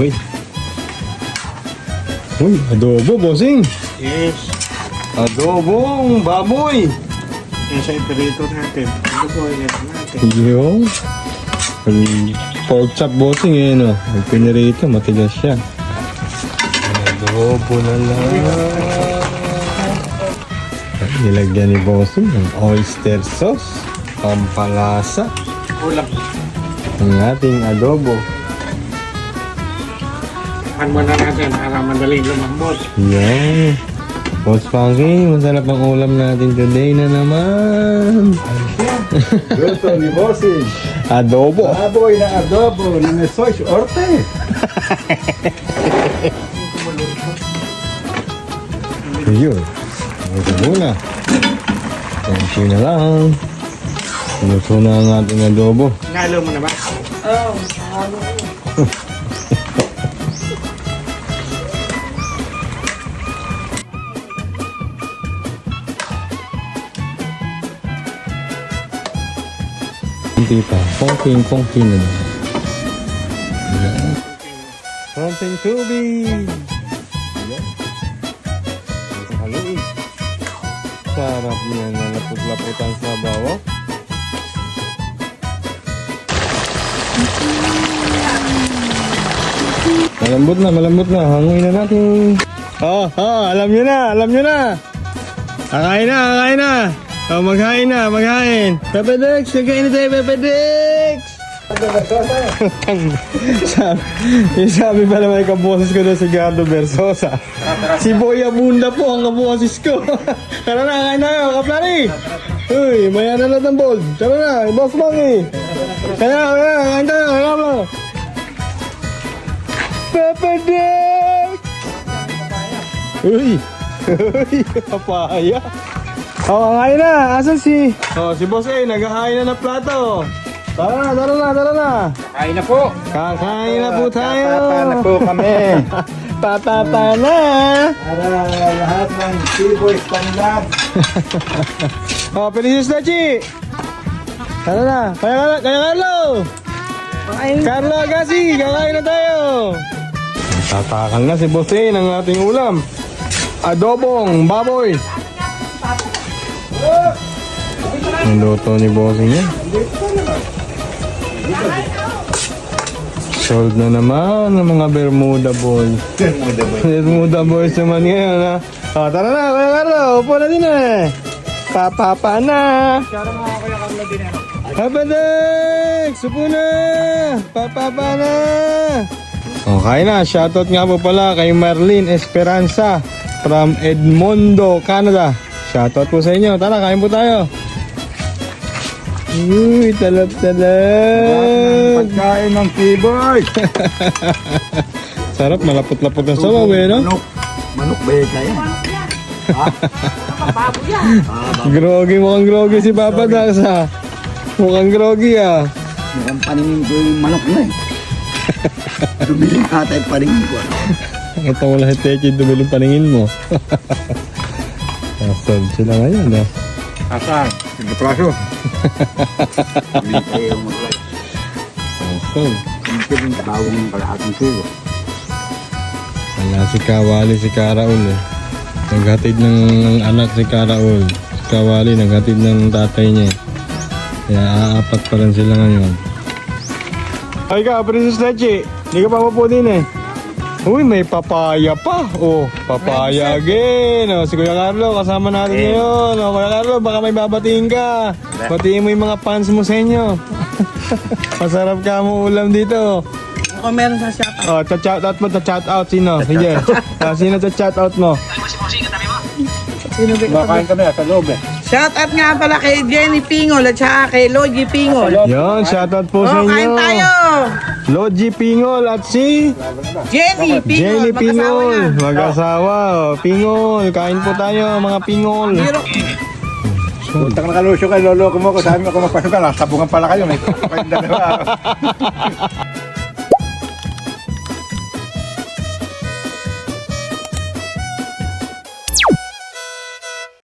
Uy. Uy, adobo, bossing. Yes. Adobong baboy. Yan sa iperito natin. Ito po, yan natin. Yung pork chop, bossing eh, no? Ang pinirito, matigas siya. Adobo na lang. Nilagyan ni bossing ng oyster sauce. Pampalasa. Ulam. Ang ating adobo. Pan muna natin para madaling lumambot. Yan. Boss Funky, masarap ang ulam natin today na naman. Luto ni Bossing. Adobo. Baboy na adobo na may soy orte. Yun. Ito muna. Kunti na lang. Luto na ang ating adobo. Nalo mo na ba? Kunti pa. Konting na lang. Yan. Konting tubig. Yan. Haluin. Sarap niya na lapot-laputan sa bawah. Malambot na. Hanguin na natin. Alam nyo na. Kakain na. Maghain. Pepe Dex, nagkain na tayo, Pepe Dex. sabi pala may kaboses ko doon si Gardo Versosa. Si Boy Abunda po ang kaboses ko. Tara na, kain na kayo, kaplari. Uy, maya na lahat ng bold. Tara na, boss Mangy. Kaya, kain tayo, kain. Pepe Dex! Uy, papaya. Kain na. Asan si... si Boss A, naghahain na ng plato. Tara na. Kain na po. Kakain na po tayo. Papa na po kami. Papapa na. Para lahat ng T-Boy standard. Felices na, Chi. Tara na. Kaya Carlo. Carlo Agassi, kakain na tayo. Tatakal na si Boss A ng ating ulam. Adobong baboy. Ang luto ni Bossing niya. Sold na naman ang mga Bermuda boys. Bermuda boys naman ngayon, ha? Tara na, Kuya Carlo. Upo na din eh. Papapa na. Habadex! Upo na. Papapa na. Okay na. Shoutout nga po pala kay Marlene Esperanza from Edmondo, Canada. Shoutout po sa inyo. Tara, kain po tayo. Uy, talap-talap. Pagkain ng T-Boy. Sarap, malapot-lapot ang sabaw eh, no? Manok ba yun kayo? Mukhang groggy si Papa Dax, ha? Mukhang groggy, ha? Mukhang paningin ko yung manok na eh. Dumiling ata yung paningin ko. Ito mo lahat, Teki, dumiling paningin mo. Nasab sila ngayon, ha? Asan? Sige praso. Hindi kayo mag-like. Nasab. Hindi rin tawag ng kalahating kilo. Wala si Kawali, si Karaul, eh. Naghatid ng anak si Karaul. Si Kawali, naghatid ng tatay niya, eh. Kaya aapat pa lang sila ngayon. Ay ka, Princess Leche. Hindi ka pa mapo din, eh. Uy, may papaya pa. Oh, papaya again. Oh, si Kuya Carlo, kasama natin ngayon. Oh, Kuya Carlo, baka may babatiin ka. Batiin mo yung mga fans mo sa inyo. Masarap ka mo ulam dito. Ako meron sa shop. Oh, chat-out mo, chat-out. Sino? Sige. Sino chat-out mo? Sino ba? Makain kami sa loob eh. Shout out nga pala kay Jenny Pingol at saka kay Logie Pingol. Yon, shoutout po sa inyo. Kain tayo! Logie Pingol at si Jenny Pingol, Jenny Pingol. mag-asawa na. Mag-asawa. Oh, Pingol, kain po tayo mga Pingol. Puntang nakalusyo kayo, loloko mo ko. Sabi mo kung magpasok ka, sabungan pala kayo. May dalawa.